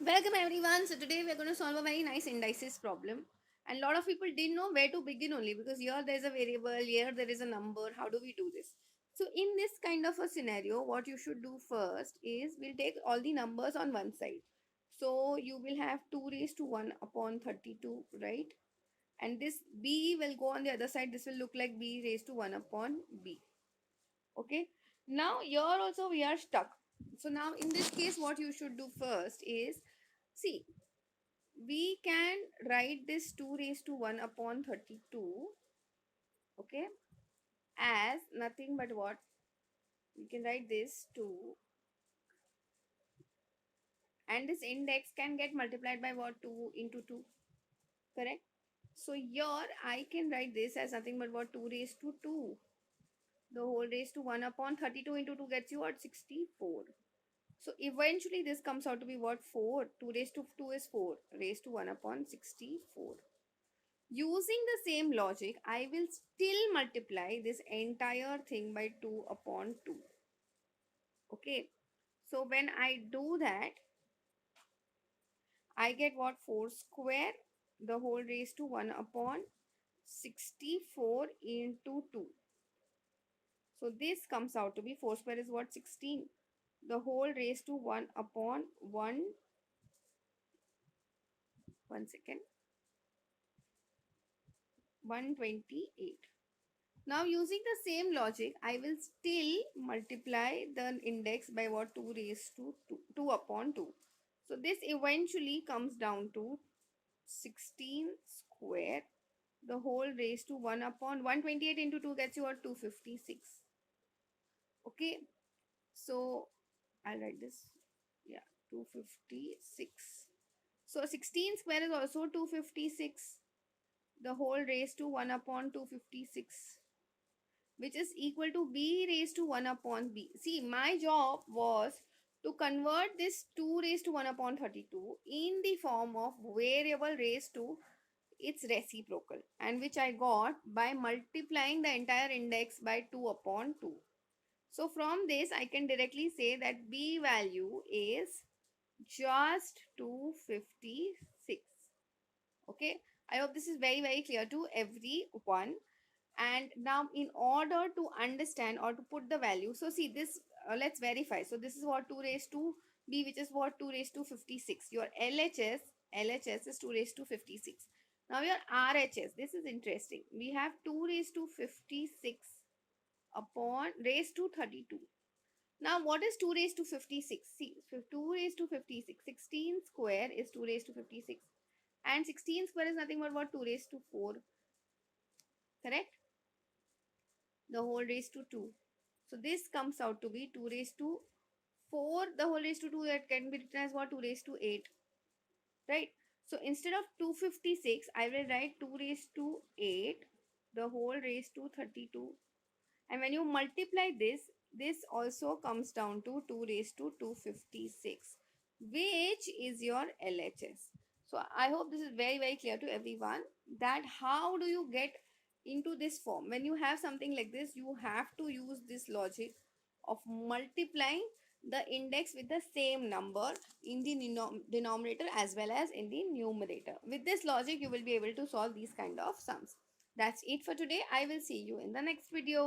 Welcome everyone. So today we are going to solve a very nice indices problem. And a lot of people didn't know where to begin only because here there is a variable, here there is a number. How do we do this? So in this kind of a scenario, what you should do first is we'll take all the numbers on one side. So you will have 2 raised to 1 upon 32, right? And this b will go on the other side. This will look like b raised to 1 upon b. Okay. Now here also we are stuck. So now in this case, what you should do first is see, we can write this 2 raised to 1 upon 32, okay, as nothing but what? We can write this 2 and this index can get multiplied by what? 2 into 2, correct? So here I can write this as nothing but what? 2 raised to 2. The whole raised to 1 upon 32 into 2 gets you what? 64. So eventually this comes out to be what? 4. 2 raised to 2 is 4 raised to 1 upon 64. Using the same logic, I will still multiply this entire thing by 2 upon 2. Okay. So when I do that, I get what? 4 square, the whole raised to 1 upon 64 into 2. So this comes out to be 4 square is what? 16. The whole raised to 1 upon 1 second, 128. Now using the same logic, I will still multiply the index by what? 2 raised to 2, 2 upon 2. So this eventually comes down to 16 square. The whole raised to 1 upon 128 into 2 gets you what? 256. Okay. So I'll write this. Yeah, 256. So 16 square is also 256. The whole raised to 1 upon 256, which is equal to b raised to 1 upon b. See, my job was to convert this 2 raised to 1 upon 32 in the form of variable raised to its reciprocal, and which I got by multiplying the entire index by 2 upon 2. So from this, I can directly say that b value is just 256. Okay, I hope this is very clear to everyone. And now in order to understand or to put the value, so see this, let's verify. So this is what? 2 raised to b, which is what? 2 raised to 56. Your LHS is 2 raised to 56. Now your RHS, this is interesting. We have 2 raised to 56 upon raised to 32. Now what is 2 raised to 56? See, so 2 raised to 56, 16 square is 2 raised to 56, and 16 square is nothing but what? 2 raised to 4, correct? The whole raised to 2. So this comes out to be 2 raised to 4, the whole raised to 2, that can be written as what? 2 raised to 8, right? So instead of 256, I will write 2 raised to 8, the whole raised to 32. And when you multiply this, this also comes down to 2 raised to 256, which is your LHS. So I hope this is very clear to everyone that how do you get into this form. When you have something like this, you have to use this logic of multiplying the index with the same number in the denominator as well as in the numerator. With this logic, you will be able to solve these kind of sums. That's it for today. I will see you in the next video.